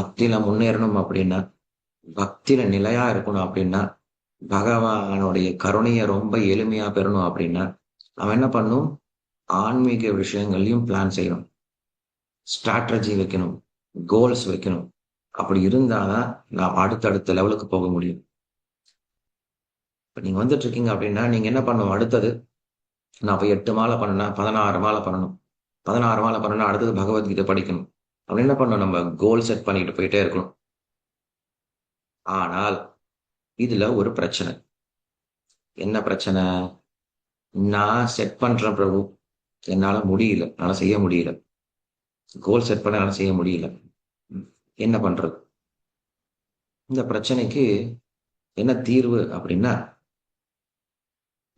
பக்தியில முன்னேறணும் அப்படின்னா, பக்தியில நிலையா இருக்கணும் அப்படின்னா, பகவானுடைய கருணைய ரொம்ப எளிமையா பெறணும் அப்படின்னா, அவன் என்ன பண்ணணும்? ஆன்மீக விஷயங்கள்லயும் பிளான் செய்யணும். ஸ்ட்ராட்டஜி வைக்கணும். கோல்ஸ் வைக்கணும். அப்படி இருந்தா தான் நாம் அடுத்தடுத்த லெவலுக்கு போக முடியும். இப்ப நீங்க வந்துட்டு இருக்கீங்க அப்படின்னா, நீங்க என்ன பண்ணணும் அடுத்தது? நான் இப்ப 8 மாலை பண்ணேன்னா, 16 மாலை பண்ணணும். 16 மாலை பண்ணேன்னா, அடுத்தது பகவத்கீதை படிக்கணும். அப்படி என்ன பண்ணணும்? நம்ம கோல் செட் பண்ணிட்டு போயிட்டே இருக்கணும். ஆனால், இதுல ஒரு பிரச்சனை. என்ன பிரச்சனை? நான் செட் பண்றேன் பிரபு. என்னால முடியல. என்னால செய்ய முடியல. கோல் செட் பண்ண என்னால செய்ய முடியல. ம். என்ன பண்றது? இந்த பிரச்சனைக்கு என்ன தீர்வு அப்படின்னா,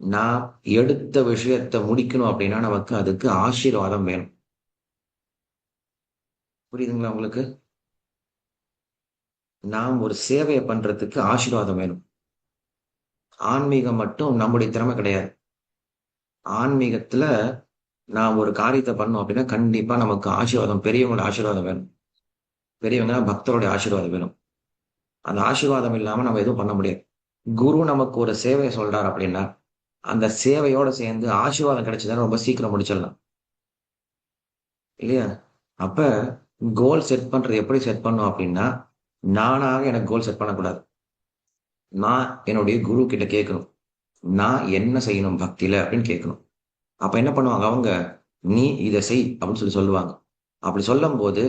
நான் எடுத்த விஷயத்த முடிக்கணும் அப்படின்னா, நமக்கு அதுக்கு ஆசீர்வாதம் வேணும். புரியுதுங்களா உங்களுக்கு? நாம் ஒரு சேவைய பண்றதுக்கு ஆசீர்வாதம் வேணும். ஆன்மீகம் மட்டும் நம்முடைய திறமை கிடையாது. ஆன்மீகத்துல நான் ஒரு காரியத்த பண்ணோம் அப்படின்னா, கண்டிப்பா நமக்கு ஆசீர்வாதம் பெரியவங்களோட ஆசீர்வாதம் வேணும். பெரியவங்க பக்தருடைய ஆசீர்வாதம் வேணும். அந்த ஆசீர்வாதம் இல்லாம நம்ம எதுவும் பண்ண முடியாது. குரு நமக்கு ஒரு சேவைய சொல்றாரு அப்படின்னா, அந்த சேவையோட சேர்ந்து ஆசீர்வாதம் கிடைச்சதுன்னா ரொம்ப சீக்கிரம் முடிச்சிடலாம். இல்லையா? அப்ப கோல் செட் பண்றது எப்படி செட் பண்ணணும் அப்படின்னா, நானாக எனக்கு கோல் செட் பண்ணக்கூடாது. நான் என்னுடைய குரு கிட்ட கேட்கணும். நான் என்ன செய்யணும் பக்தியில அப்படின்னு கேட்கணும். அப்ப என்ன பண்ணுவாங்க அவங்க, "நீ இத செய்" அப்படின்னு சொல்லுவாங்க. அப்படி சொல்லும்போது,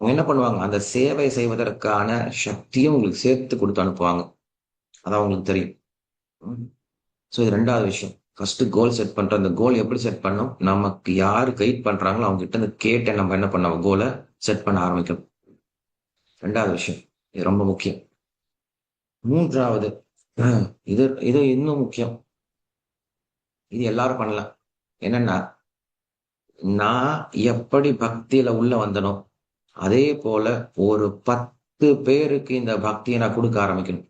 அவங்க என்ன பண்ணுவாங்க, அந்த சேவை செய்வதற்கான சக்தியும் உங்களுக்கு சேர்த்து குடுத்து அனுப்புவாங்க. அது அவங்களுக்கு தெரியும். ம். ஸோ இது 2வது விஷயம். ஃபர்ஸ்ட் கோல் செட் பண்றோம். அந்த கோல் எப்படி செட் பண்ணணும்? நமக்கு யாரு கைட் பண்றாங்களோ அவங்க கிட்ட இருந்து கேட்டு நம்ம என்ன பண்ணணும்? கோல செட் பண்ண ஆரம்பிக்கணும். 2வது விஷயம். இது ரொம்ப முக்கியம். 3வது இது இது இன்னும் முக்கியம். இது எல்லாரும் பண்ணலாம். என்னன்னா, நான் எப்படி பக்தியில உள்ள வந்தனோ, அதே போல ஒரு 10 பேருக்கு இந்த பக்திய நான் குடுக்க ஆரம்பிக்கணும்.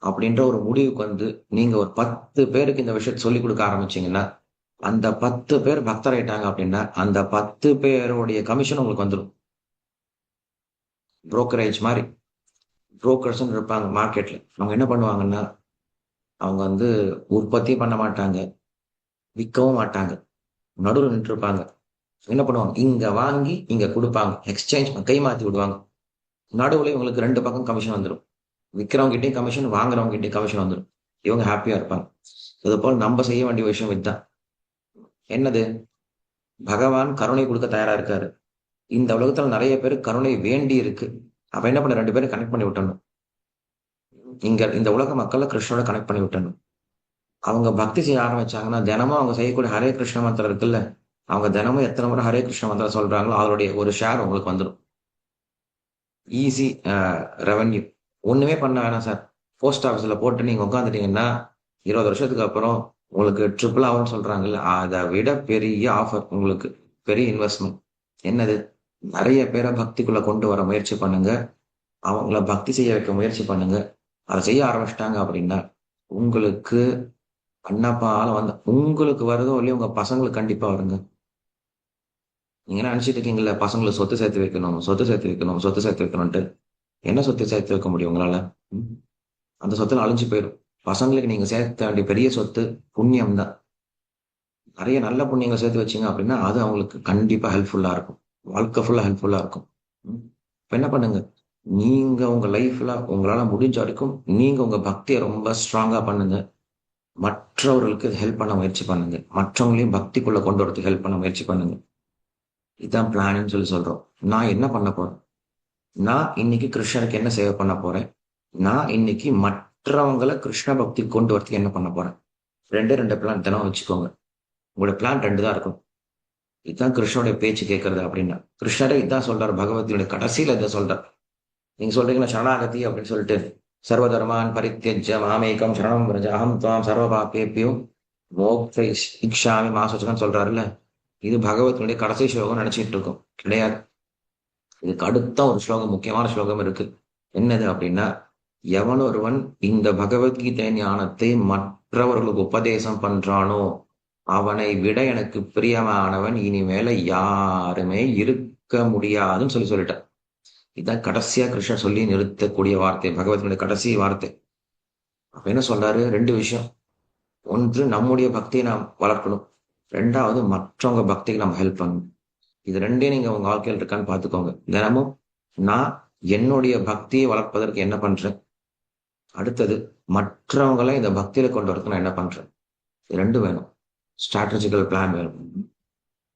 அப்படின்ற ஒரு முடிவுக்கு வந்து, நீங்க ஒரு 10 பேருக்கு இந்த விஷயத்த சொல்லிக் குடுக்க ஆரம்பிச்சீங்கன்னா, அந்த 10 பேர் பக்தராயிட்டாங்க அப்படின்னா, அந்த 10 பேருடைய கமிஷன் உங்களுக்கு வந்துரும். புரோக்கரேஜ் மாரி. புரோக்கர்ஸ்ன்னு இருப்பாங்க மார்க்கெட்ல. அவங்க என்ன பண்ணுவாங்கன்னா, அவங்க வந்து உற்பத்தி பண்ண மாட்டாங்க. விக்கவும் மாட்டாங்க. நடுவுல நின்னுட்டுருப்பாங்க. என்ன பண்ணுவாங்க, இங்க வாங்கி, இங்க குடுப்பாங்க. எக்ஸ்சேஞ்ச் கை மாத்தி விடுவாங்க. நடுவுல இவங்களுக்கு 2 பக்கம் கமிஷன் வந்துரும். விக்கிறவங்ககிட்டயும் கமிஷன், வாங்குறவங்ககிட்டயும் கமிஷன் வந்துரும். இவங்க ஹேப்பியா இருப்பாங்க. அதுபோல நம்ப செய்ய வேண்டிய விஷயம் இதுதான். என்னது? பகவான் கருணை குடுக்க தயாரா இருக்காரு. இந்த உலகத்துல நெறைய பேருக்கு கருணை வேண்டி இருக்கு. அப்ப என்ன பண்ண 2 பேரும் கனெக்ட் பண்ணி விட்டரணும். இங்க இந்த உலக மக்கள கிருஷ்ணரோட கனெக்ட் பண்ணி விட்டரணும். அவங்க பக்தி செய்ய ஆரம்பிச்சாங்கன்னா, தினமும் அவங்க செய்யக்கூடிய ஹரே கிருஷ்ண மந்திரம் இருக்குல்ல, அவங்க தினமும் எத்தன முறை ஹரே கிருஷ்ண மந்திரம் சொல்றாங்களோ, அதனுடைய ஒரு ஷேர் உங்களுக்கு வந்துரும். Easy revenue. ஒண்ணுமே பண்ண வேணாம் சார். போஸ்ட் ஆஃபிஸ்ல போட்டு நீங்க உட்கார்ந்துட்டீங்கன்னா, 20 வருஷத்துக்கு அப்புறம் உங்களுக்கு ட்ரிபிள் ஆகும்ன்னு சொல்றாங்கல்ல, அத விட பெரிய ஆஃபர் உங்களுக்கு. பெரிய இன்வெஸ்ட்மென்ட். என்னது? நெறைய பேர பக்திக்குள்ள கொண்டு வர முயற்சி பண்ணுங்க. அவங்கள பக்தி செய்ய வைக்க முயற்சி பண்ணுங்க. அத செய்ய ஆரம்பிச்சுட்டாங்க அப்படின்னா, உங்களுக்கு அன்னப்பால வந்து உங்களுக்கு வருதோ இல்லையோ உங்க பசங்களுக்கு கண்டிப்பா வருங்க. நீங்க என்ன நெனச்சுட்டு இருக்கீங்கல்ல, பசங்களுக்கு சொத்து சேர்த்து வைக்கணும், சொத்து சேர்த்து வைக்கணும், சொத்து சேர்த்து வைக்கணுன்ட்டு. என்ன சொத்து சேர்த்து வைக்க முடியும் உங்களால? ம். அந்த சொத்துலாம் அழிஞ்சு போயிரும். பசங்களுக்கு நீங்க சேர்க்க வேண்டிய பெரிய சொத்து புண்ணியம் தான். நெறைய நல்ல புண்ணியங்கள் சேர்த்து வச்சீங்க அப்படின்னா, அது அவங்களுக்கு கண்டிப்பா ஹெல்ப்ஃபுல்லா இருக்கும். வாழ்க்கை ஃபுல்லா ஹெல்ப்ஃபுல்லா இருக்கும். ம். இப்ப என்ன பண்ணுங்க, நீங்க உங்க லைஃப்ல உங்களால முடிஞ்ச வரைக்கும், நீங்க உங்க பக்திய ரொம்ப ஸ்ட்ராங்கா பண்ணுங்க. மற்றவர்களுக்கு ஹெல்ப் பண்ண முயற்சி பண்ணுங்க. மற்றவங்களையும் பக்திக்குள்ள கொண்டு வரதுக்கு ஹெல்ப் பண்ண முயற்சி பண்ணுங்க. இதான் பிளான்னு சொல்றோம். நான் என்ன பண்ண போறேன்? நான் இன்னைக்கு கிருஷ்ணருக்கு என்ன சேவை பண்ண போறேன்? நான் இன்னைக்கு மற்றவங்கள கிருஷ்ண பக்திக்கு கொண்டு வரதுக்கு என்ன பண்ண போறேன்? 2 2 பிளான் தினம் வச்சுக்கோங்க. உங்களோட பிளான் 2 தான் இருக்கும். இதுதான் கிருஷ்ணனுடைய பேச்சு கேட்கறது அப்படின்னா. கிருஷ்ணரே இதான் சொல்றாரு. பகவத்கீதையோட கடைசியில இத சொல்றார். நீங்க சொல்றீங்களா சரணாகதி அப்படின்னு சொல்லிட்டு, "சர்வ தர்மான் பரித்யஜ்ய மாமேகம் சரணம் व्रज அஹம் त्वां சர்வ பாபேப்யோ இக்ஷாமி மா சுச்சகம்ன்னு சொல்றாருல்ல. இது பகவத்கீதையுடைய கடைசி ஸ்லோகம்னு நினைச்சிட்டு இருக்கோம். கிடையாது. இதுக்கு அடுத்த ஒரு ஸ்லோகம், முக்கியமான ஸ்லோகம் இருக்கு. என்னது அப்படின்னா, எவன் ஒருவன் இந்த பகவத்கீதை ஞானத்தை மற்றவர்களுக்கு உபதேசம் பண்றானோ, அவனை விட எனக்கு பிரியமானவன் இனிமேல யாருமே இருக்க முடியாதுன்னு சொல்லிட்டார். இதுதான் கடைசியா கிருஷ்ணர் சொல்லி நிறுத்தக்கூடிய வார்த்தை, பகவத்கீதை கடைசி வார்த்தை. அப்ப என்ன சொல்றாரு? 2 விஷயம். ஒன்று, நம்முடைய பக்தியை நாம் வளர்க்கணும். 2வது, மற்றவங்க பக்திக்கு நம்ம ஹெல்ப் பண்ணணும். இது 2யும் நீங்க உங்க வாழ்க்கையில் இருக்கான்னு பார்த்துக்கோங்க. தினமும் நான் என்னுடைய பக்தியை வளர்ப்பதற்கு என்ன பண்றேன்? அடுத்தது, மற்றவங்கள இந்த பக்தியில கொண்டு வரதுக்கு நான் என்ன பண்றேன்? இது 2 வேணும். ஸ்ட்ராட்டஜிக்கல் பிளான் வேணும்.